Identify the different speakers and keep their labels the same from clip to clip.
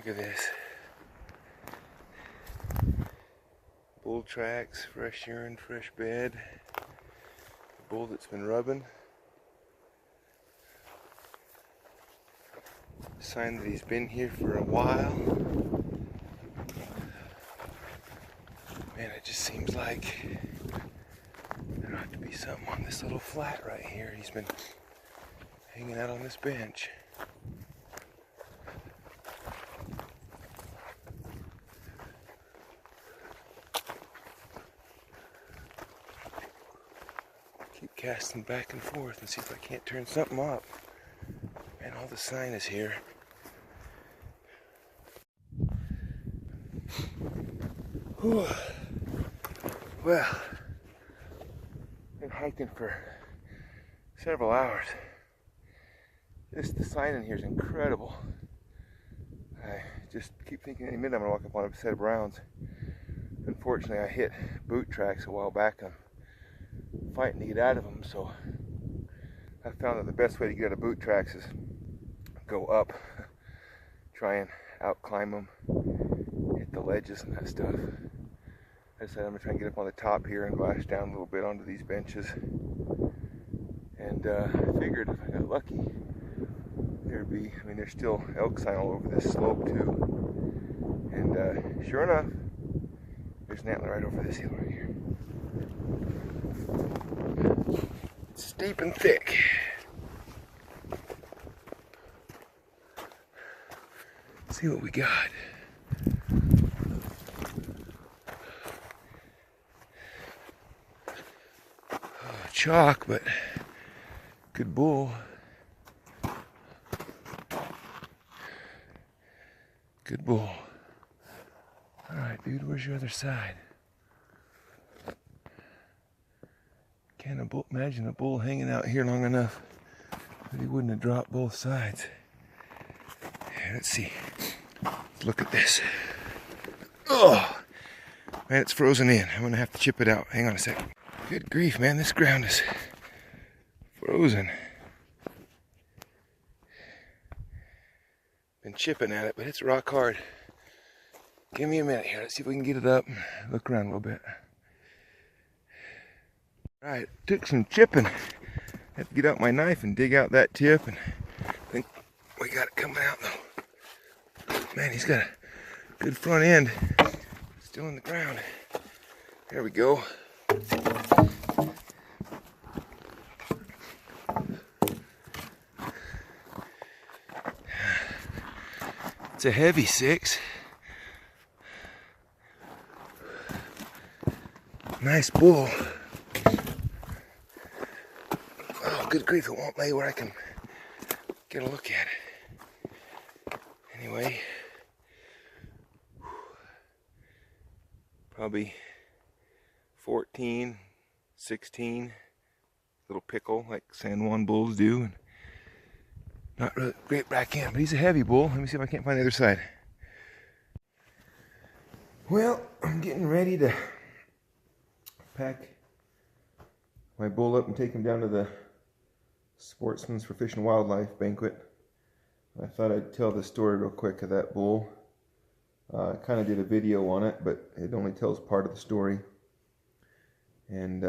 Speaker 1: at this. Bull tracks, fresh urine, fresh bed. Bull that's been rubbing. Sign that he's been here for a while. Man, it just seems like there ought to be something on this little flat right here. He's been hanging out on this bench. Keep casting back and forth and see if I can't turn something up. Man, all the sign is here. Whew. Well, been hiking for several hours. The sign in here is incredible. I just keep thinking any minute I'm gonna walk up on a set of browns. Unfortunately, I hit boot tracks a while back. I'm fighting to get out of them, so I found that the best way to get out of boot tracks is go up, try and out climb them, hit the ledges and that stuff. I decided I'm gonna try and get up on the top here and lash down a little bit onto these benches. And I figured if I got lucky, there'd be, there's still elk sign all over this slope too. And sure enough, there's an antler right over this hill right here. It's steep and thick. Let's see what we got. Chalk, but good bull. Good bull. Alright, dude, where's your other side? Can't imagine a bull hanging out here long enough that he wouldn't have dropped both sides. Here, let's see. Let's look at this. Oh! Man, it's frozen in. I'm gonna have to chip it out. Hang on a second. Good grief, man, this ground is frozen. Been chipping at it, but it's rock hard. Give me a minute here. Let's see if we can get it up. Look around a little bit. Alright, took some chipping. Had to get out my knife and dig out that tip, and I think we got it coming out though. Man, he's got a good front end. Still in the ground. There we go. It's a heavy 6. Nice bull. Oh, good grief, it won't lay where I can get a look at it. Anyway, probably 14, 16, little pickle like San Juan bulls do. And not really great back end, but he's a heavy bull. Let me see if I can't find the other side. Well, I'm getting ready to pack my bull up and take him down to the Sportsman's for Fish and Wildlife Banquet. I thought I'd tell the story real quick of that bull. I kind of did a video on it, but it only tells part of the story. And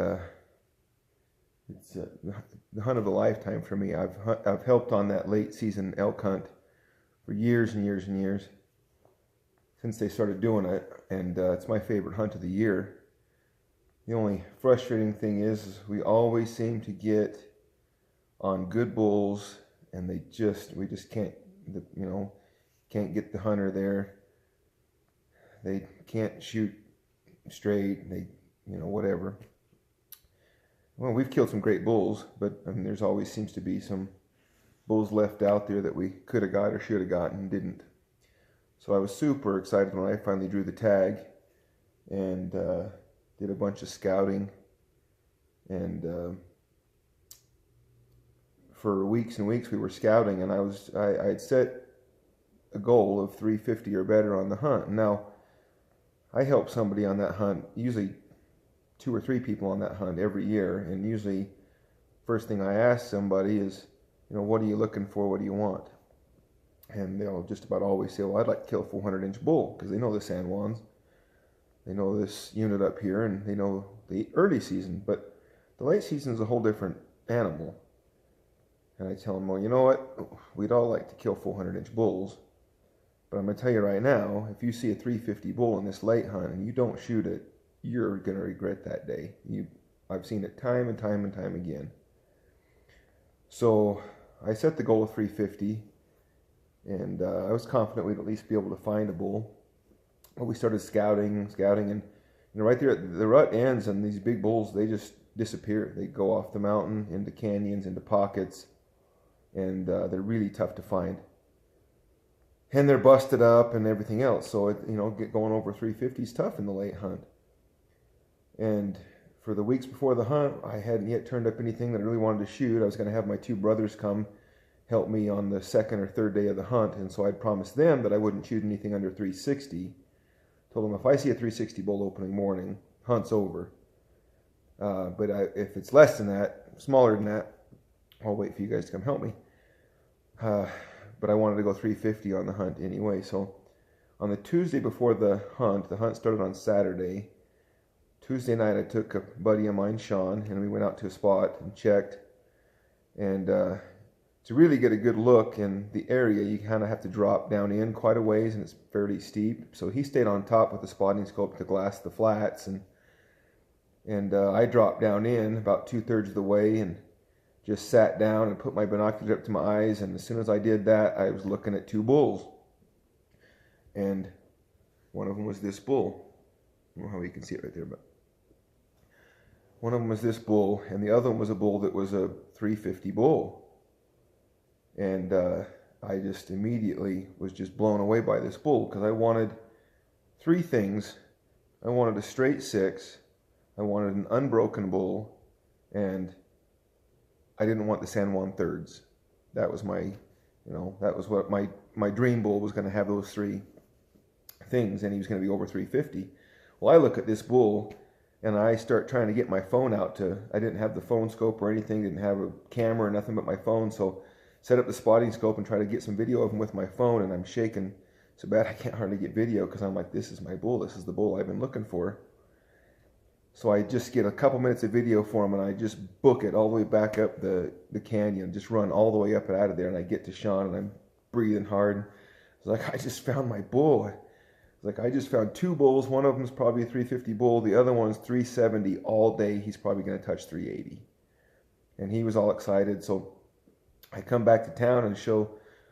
Speaker 1: it's the hunt of a lifetime for me. I've helped on that late season elk hunt for years and years and years since they started doing it, and it's my favorite hunt of the year. The only frustrating thing is we always seem to get on good bulls, and we just can't, can't get the hunter there. They can't shoot straight. They, whatever. Well, we've killed some great bulls, but there's always seems to be some bulls left out there that we could have got or should have gotten and didn't. So I was super excited when I finally drew the tag and did a bunch of scouting. And for weeks and weeks we were scouting, and I had set a goal of 350 or better on the hunt. Now, I help somebody on that hunt, usually 2 or 3 people on that hunt every year, and usually first thing I ask somebody is, what are you looking for, what do you want? And they'll just about always say, well, I'd like to kill a 400-inch bull, because they know the San Juans. They know this unit up here, and they know the early season. But the late season is a whole different animal. And I tell them, well, you know what? We'd all like to kill 400-inch bulls. But I'm going to tell you right now, if you see a 350 bull in this late hunt and you don't shoot it, you're going to regret that day. I've seen it time and time and time again. So I set the goal of 350, and I was confident we'd at least be able to find a bull. But we started scouting, and right there, the rut ends, and these big bulls, they just disappear. They go off the mountain into canyons, into pockets, and they're really tough to find. And they're busted up and everything else. So, going over 350 is tough in the late hunt. And for the weeks before the hunt, I hadn't yet turned up anything that I really wanted to shoot. I was going to have my two brothers come help me on the second or third day of the hunt. And so I'd promised them that I wouldn't shoot anything under 360. Told them if I see a 360 bull opening morning, hunt's over. But if it's less than that, smaller than that, I'll wait for you guys to come help me. But I wanted to go 350 on the hunt anyway. So on the Tuesday before the hunt started on Saturday. Tuesday night I took a buddy of mine, Sean, and we went out to a spot and checked. And to really get a good look in the area, you kind of have to drop down in quite a ways, and it's fairly steep. So he stayed on top with the spotting scope to glass the flats, and I dropped down in about 2/3 of the way and just sat down and put my binoculars up to my eyes, and as soon as I did that, I was looking at two bulls. And one of them was this bull. I don't know how you can see it right there, but one of them was this bull, and the other one was a bull that was a 350 bull. And I just immediately was just blown away by this bull, because I wanted three things. I wanted a straight 6, I wanted an unbroken bull, and I didn't want the San Juan thirds. That was that was what my dream bull was going to have, those three things, and he was going to be over 350. Well, I look at this bull, and I start trying to get my phone out I didn't have the phone scope or anything, didn't have a camera or nothing but my phone, so set up the spotting scope and try to get some video of him with my phone, and I'm shaking so bad I can't hardly get video, because I'm like, this is my bull, this is the bull I've been looking for. So I just get a couple minutes of video for him, and I just book it all the way back up the canyon, just run all the way up and out of there, and I get to Sean, and I'm breathing hard. It's like, I just found my bull. It's like, I just found two bulls. One of them is probably a 350 bull. The other one's 370 all day. He's probably going to touch 380. And he was all excited. So I come back to town and show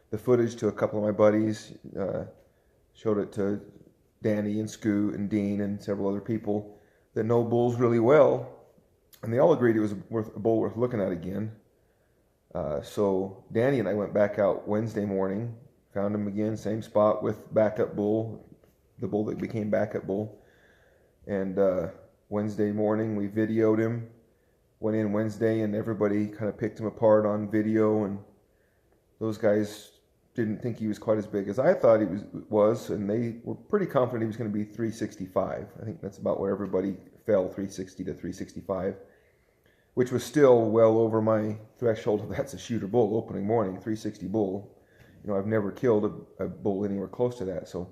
Speaker 1: the footage to a couple of my buddies. Showed it to Danny and Scoot and Dean and several other people that know bulls really well, and they all agreed it was a bull worth looking at again. So Danny and I went back out Wednesday morning, found him again, same spot with backup bull, the bull that became backup bull. And Wednesday morning we videoed him, went in Wednesday, and everybody kind of picked him apart on video, and those guys didn't think he was quite as big as I thought he was, and they were pretty confident he was going to be 365. I think that's about where everybody fell, 360 to 365, which was still well over my threshold of that's a shooter bull opening morning, 360 bull. I've never killed a bull anywhere close to that, so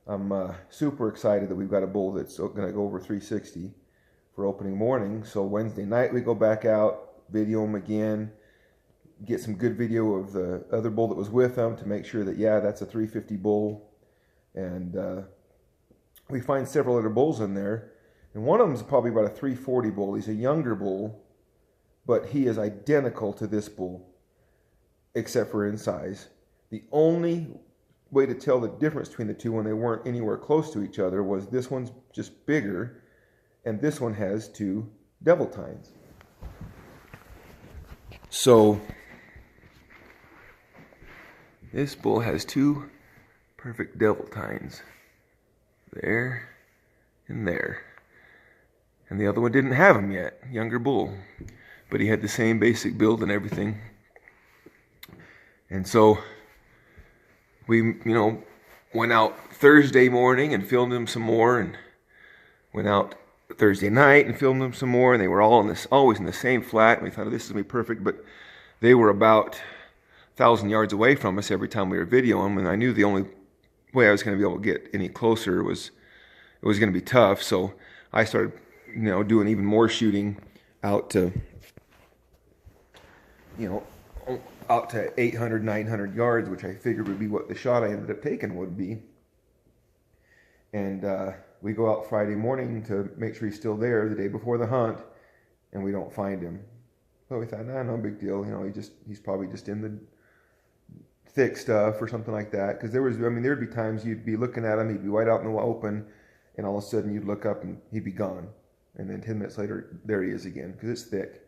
Speaker 1: I'm super excited that we've got a bull that's going to go over 360 for opening morning. So Wednesday night we go back out, video him again, get some good video of the other bull that was with him to make sure that, yeah, that's a 350 bull. And we find several other bulls in there. And one of them is probably about a 340 bull. He's a younger bull, but he is identical to this bull, except for in size. The only way to tell the difference between the two when they weren't anywhere close to each other was this one's just bigger, and this one has two devil tines. So this bull has two perfect devil tines, there and there. And the other one didn't have them yet, younger bull. But he had the same basic build and everything. And so we, went out Thursday morning and filmed him some more, and went out Thursday night and filmed them some more, and they were all always in the same flat, and we thought, oh, this is going to be perfect. But they were about 1,000 yards away from us every time we were videoing, and I knew the only way I was going to be able to get any closer was it was going to be tough. So I started, doing even more shooting out to, out to 800, 900 yards, which I figured would be what the shot I ended up taking would be. And we go out Friday morning to make sure he's still there the day before the hunt, and we don't find him. But we thought, nah, no big deal. He's probably just in the thick stuff or something like that. Because there'd be times you'd be looking at him, he'd be right out in the open, and all of a sudden you'd look up and he'd be gone. And then 10 minutes later, there he is again, because it's thick.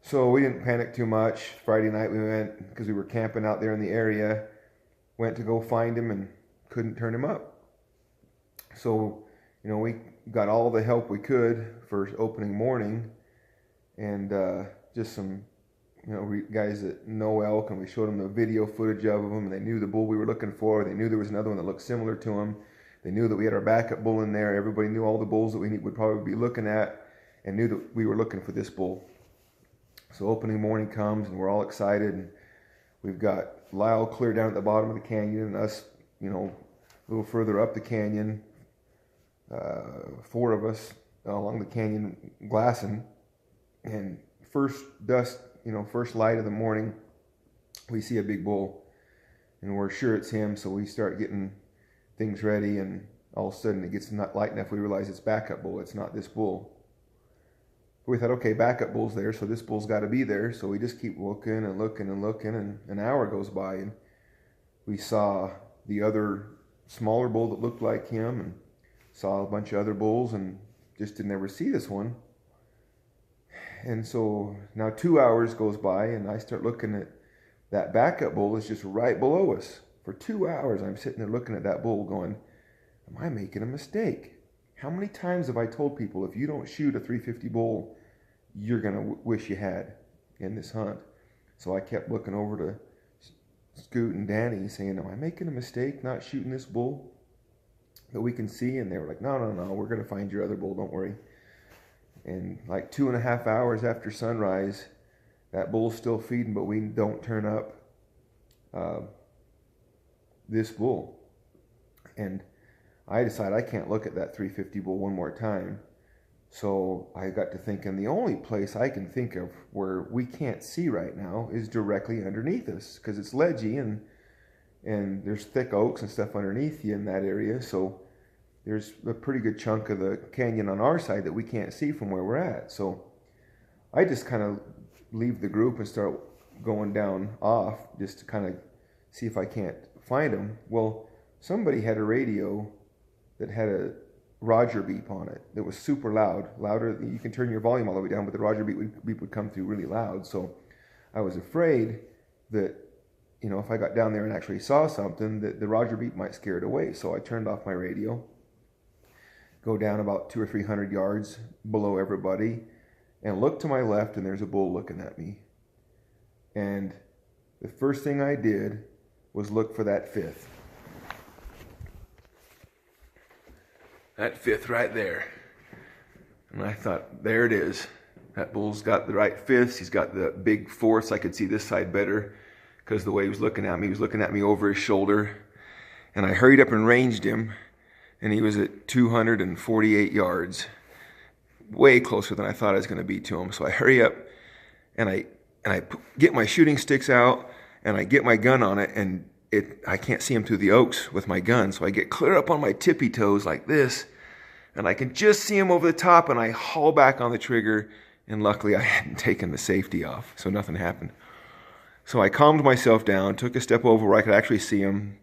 Speaker 1: So we didn't panic too much. Friday night we went, because we were camping out there in the area, went to go find him and couldn't turn him up. So, we got all the help we could for opening morning, and just some, guys that know elk, and we showed them the video footage of them, and they knew the bull we were looking for. They knew there was another one that looked similar to him. They knew that we had our backup bull in there. Everybody knew all the bulls that we would probably be looking at, and knew that we were looking for this bull. So opening morning comes, and we're all excited, and we've got Lyle clear down at the bottom of the canyon, and us, a little further up the canyon. 4 of us along the canyon glassing, and first dusk, first light of the morning, we see a big bull, and we're sure it's him. So we start getting things ready, and all of a sudden it gets not light enough. We realize it's backup bull. It's not this bull. We thought, okay, backup bull's there, so this bull's got to be there. So we just keep looking and looking and looking, and an hour goes by, and we saw the other smaller bull that looked like him, and saw a bunch of other bulls, and just didn't ever see this one. And so now 2 hours goes by, and I start looking at that backup bull is just right below us. For 2 hours I'm sitting there looking at that bull going, am I making a mistake? How many times have I told people, if you don't shoot a 350 bull, you're going to wish you had in this hunt? So I kept looking over to Scoot and Danny saying, am I making a mistake not shooting this bull that we can see? And they were like, no, we're going to find your other bull, don't worry. And like 2.5 hours after sunrise, that bull's still feeding, but we don't turn up this bull. And I decided I can't look at that 350 bull one more time. So I got to thinking, the only place I can think of where we can't see right now is directly underneath us, because it's ledgy, and there's thick oaks and stuff underneath you in that area. So there's a pretty good chunk of the canyon on our side that we can't see from where we're at. So I just kind of leave the group and start going down off just to kind of see if I can't find them. Well, somebody had a radio that had a Roger beep on it that was super loud, louder. You can turn your volume all the way down, but the Roger beep would come through really loud. So I was afraid that, if I got down there and actually saw something, that the Roger beep might scare it away. So I turned off my radio, go down about 200 or 300 yards below everybody, and look to my left, and there's a bull looking at me. And the first thing I did was look for that fifth. That fifth right there. And I thought, there it is. That bull's got the right fifths. He's got the big fourths. I could see this side better because the way he was looking at me, he was looking at me over his shoulder. And I hurried up and ranged him, and he was at 248 yards. Way closer than I thought I was going to be to him. So I hurry up, and I get my shooting sticks out, and I get my gun on it, and I can't see him through the oaks with my gun. So I get clear up on my tippy toes like this, and I can just see him over the top, and I haul back on the trigger, and luckily I hadn't taken the safety off, so nothing happened. So I calmed myself down, took a step over where I could actually see him.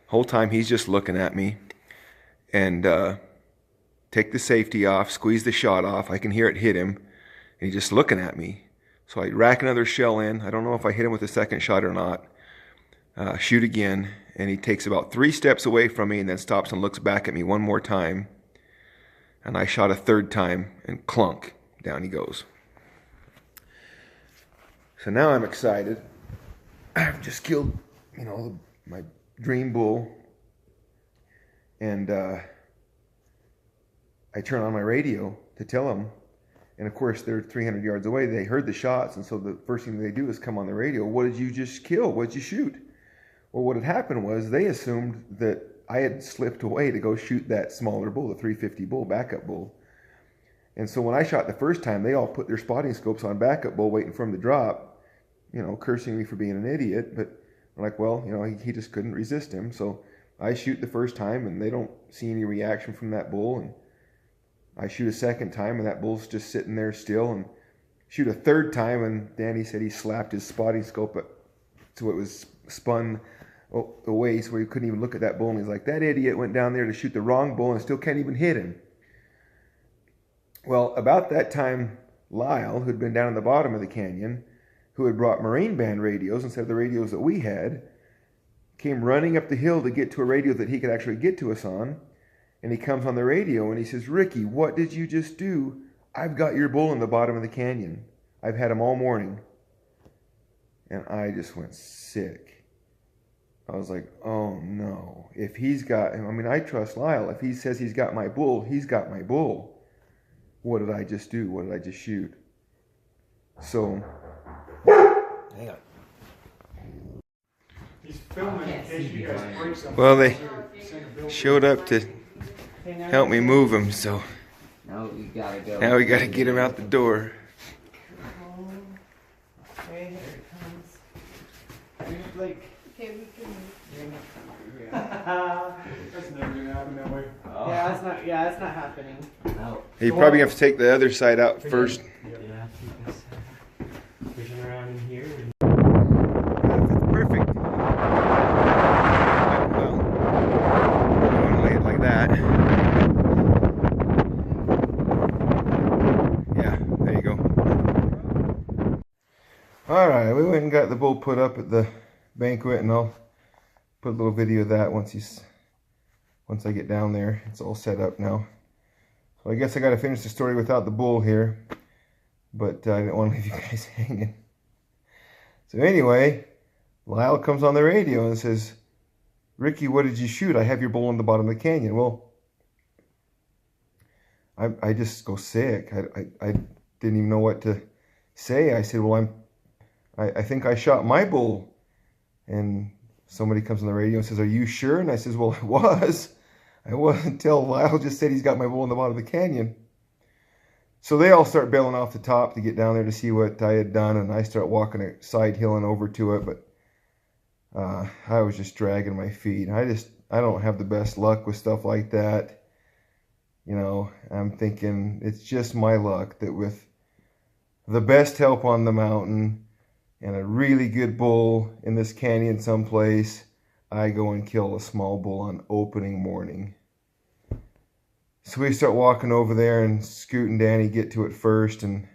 Speaker 1: Whole time he's just looking at me, and take the safety off, squeeze the shot off. I can hear it hit him, and he's just looking at me. So I rack another shell in. I don't know if I hit him with the second shot or not. Shoot again, and he takes about 3 steps away from me and then stops and looks back at me one more time. And I shot a third time, and clunk, down he goes. So now I'm excited. I've just killed, my dream bull. And I turn on my radio to tell him, And of course, they're 300 yards away. They heard the shots, and so the first thing they do is come on the radio. What did you just kill? What did you shoot? Well, what had happened was they assumed that I had slipped away to go shoot that smaller bull, the 350 bull, backup bull. And so when I shot the first time, they all put their spotting scopes on backup bull, waiting for him to drop, you know, cursing me for being an idiot. But I'm like, well, you know, he just couldn't resist him. So I shoot the first time, and they don't see any reaction from that bull. And I shoot a second time, and that bull's just sitting there still. And shoot a third time, and Danny said he slapped his spotting scope so it was spun away so he couldn't even look at that bull. And he's like, that idiot went down there to shoot the wrong bull and still can't even hit him. Well, about that time, Lyle, who'd been down at the bottom of the canyon, who had brought Marine Band radios instead of the radios that we had, came running up the hill to get to a radio that he could actually get to us on. And he comes on the radio and he says, Ricky, what did you just do? I've got your bull in the bottom of the canyon. I've had him all morning. And I just went sick. I was like, oh no. If he's got, I mean, I trust Lyle. If he says he's got my bull, he's got my bull. What did I just do? What did I just shoot? So, hang on.
Speaker 2: He's filming in case you guys break something.
Speaker 1: Well, they showed up to help me move him, so
Speaker 3: now we gotta go.
Speaker 1: Now we gotta get him out the door.
Speaker 2: Okay, here it comes. Like, okay, we can move. That's never gonna happen that way.
Speaker 3: Oh.
Speaker 2: Yeah, that's not happening.
Speaker 3: No.
Speaker 1: You probably have to take the other side out first.
Speaker 2: Yeah, pushing around in here.
Speaker 1: Perfect. Well, I'm gonna lay it like that. Yeah, there you go. Alright, we went and got the bull put up at the banquet, and I'll put a little video of that once I get down there. It's all set up now. So I guess I gotta finish the story without the bull here, but I didn't want to leave you guys hanging. So anyway, Lyle comes on the radio and says, Ricky, what did you shoot? I have your bull in the bottom of the canyon. Well, I just go sick. I didn't even know what to say. I said, well, I think I shot my bull. And somebody comes on the radio and says, are you sure? And I says, well, I was until Lyle just said he's got my bull in the bottom of the canyon. So they all start bailing off the top to get down there to see what I had done. And I start walking a side hill and over to it. But I was just dragging my feet. I don't have the best luck with stuff like that. You know, I'm thinking it's just my luck that with the best help on the mountain and a really good bull in this canyon someplace, I go and kill a small bull on opening morning. So we start walking over there, and Scoot and Danny get to it first, and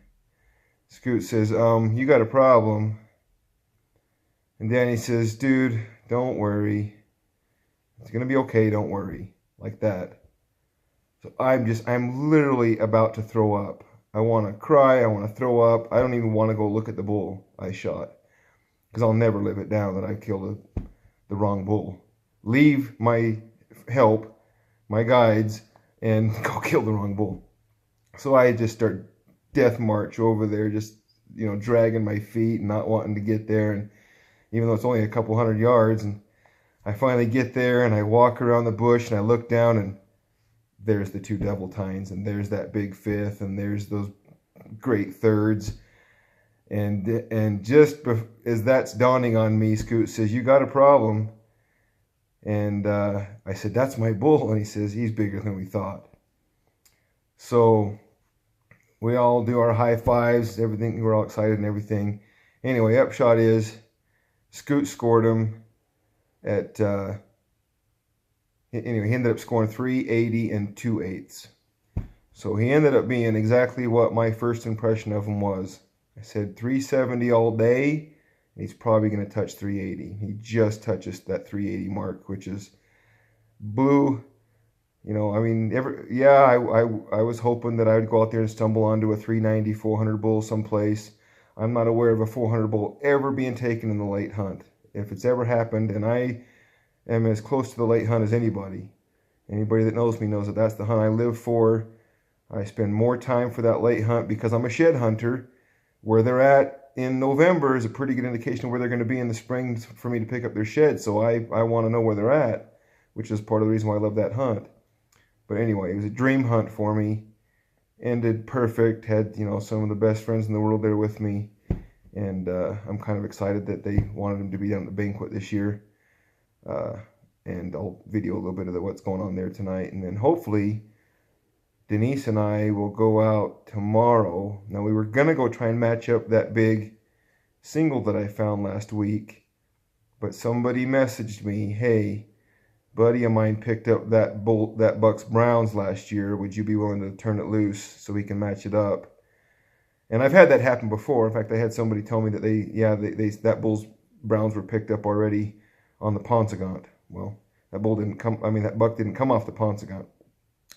Speaker 1: Scoot says, you got a problem. And Danny says, dude, don't worry. It's going to be okay, don't worry. Like that. So I'm literally about to throw up. I want to cry, I want to throw up. I don't even want to go look at the bull I shot. Because I'll never live it down that I killed the wrong bull. Leave my help, my guides, and go kill the wrong bull. So I just start death march over there, just, you know, dragging my feet and not wanting to get there. And even though it's only a couple 100 yards, and I finally get there and I walk around the bush and I look down, and there's the two devil tines, and there's that big fifth, and there's those great thirds. And just as that's dawning on me, Scoot says, you got a problem. And I said, that's my bull. And he says, he's bigger than we thought. So we all do our high fives, everything. We're all excited and everything. Anyway, upshot is Scoot scored him at, anyway, he ended up scoring 380 and 2/8. So he ended up being exactly what my first impression of him was. I said 370 all day. He's probably going to touch 380. He just touches that 380 mark, which is blue. You know, I mean, I was hoping that I would go out there and stumble onto a 390, 400 bull someplace. I'm not aware of a 400 bull ever being taken in the late hunt. If it's ever happened, and I am as close to the late hunt as anybody. Anybody that knows me knows that that's the hunt I live for. I spend more time for that late hunt because I'm a shed hunter. Where they're at in November is a pretty good indication of where they're going to be in the spring for me to pick up their shed. So I want to know where they're at, which is part of the reason why I love that hunt. But anyway, it was a dream hunt for me. Ended perfect. Had, you know, some of the best friends in the world there with me. And I'm kind of excited that they wanted them to be down at the Banquet this year. And I'll video a little bit of what's going on there tonight. And then hopefully Denise and I will go out tomorrow. Now, we were going to go try and match up that big single that I found last week. But somebody messaged me, hey, buddy of mine picked up that buck's browns last year. Would you be willing to turn it loose so we can match it up? And I've had that happen before. In fact, I had somebody tell me that that bull's browns were picked up already on the Ponsegant. Well, that buck didn't come off the Ponsegant.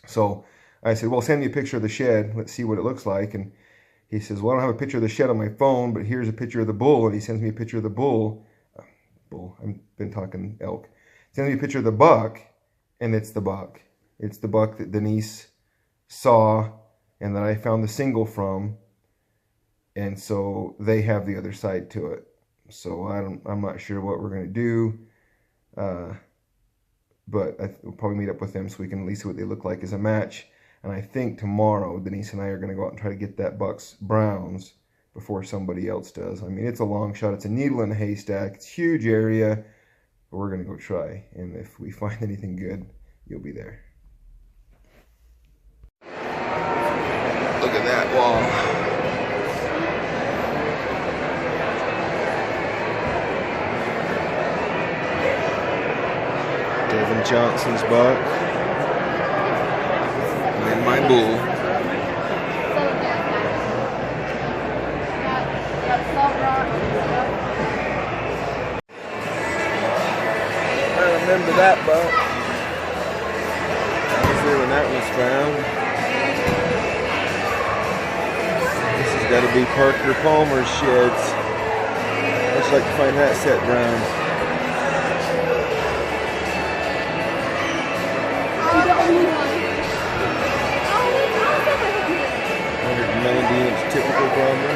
Speaker 1: So I said, well, send me a picture of the shed. Let's see what it looks like. And he says, well, I don't have a picture of the shed on my phone, but here's a picture of the bull. And he sends me a picture of the bull. I've been talking elk. He sends me a picture of the buck, and it's the buck. It's the buck that Denise saw and that I found the single from. And so they have the other side to it. So I'm not sure what we're going to do. But we'll probably meet up with them so we can at least see what they look like as a match. And I think tomorrow, Denise and I are going to go out and try to get that buck's browns before somebody else does. I mean, it's a long shot. It's a needle in a haystack. It's a huge area. But we're going to go try. And if we find anything good, you'll be there. Look at that wall. Devin Johnson's buck, and then my bull. I remember that buck. I was there when that was found. This has got to be Parker Palmer's sheds. I'd just like to find that set browns. 190-inch typical Palmer.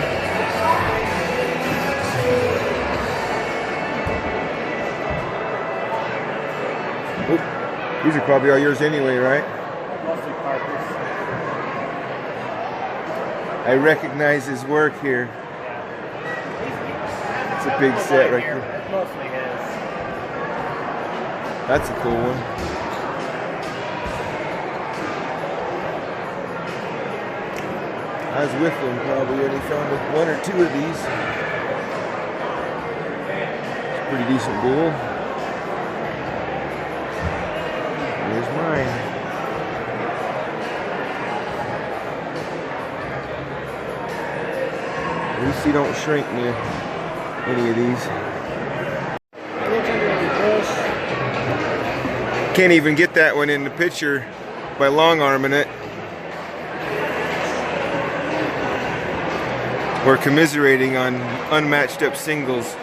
Speaker 1: Oop, these are probably all yours anyway, right?
Speaker 2: Mostly Parker's.
Speaker 1: I recognize his work here. It's a big set right there.
Speaker 2: It's mostly his.
Speaker 1: That's a cool one. I was with him probably when he found one or two of these. It's a pretty decent bull. Here's mine. At least he don't shrink me any of these. Can't even get that one in the picture by long arming it. We're commiserating on unmatched up singles.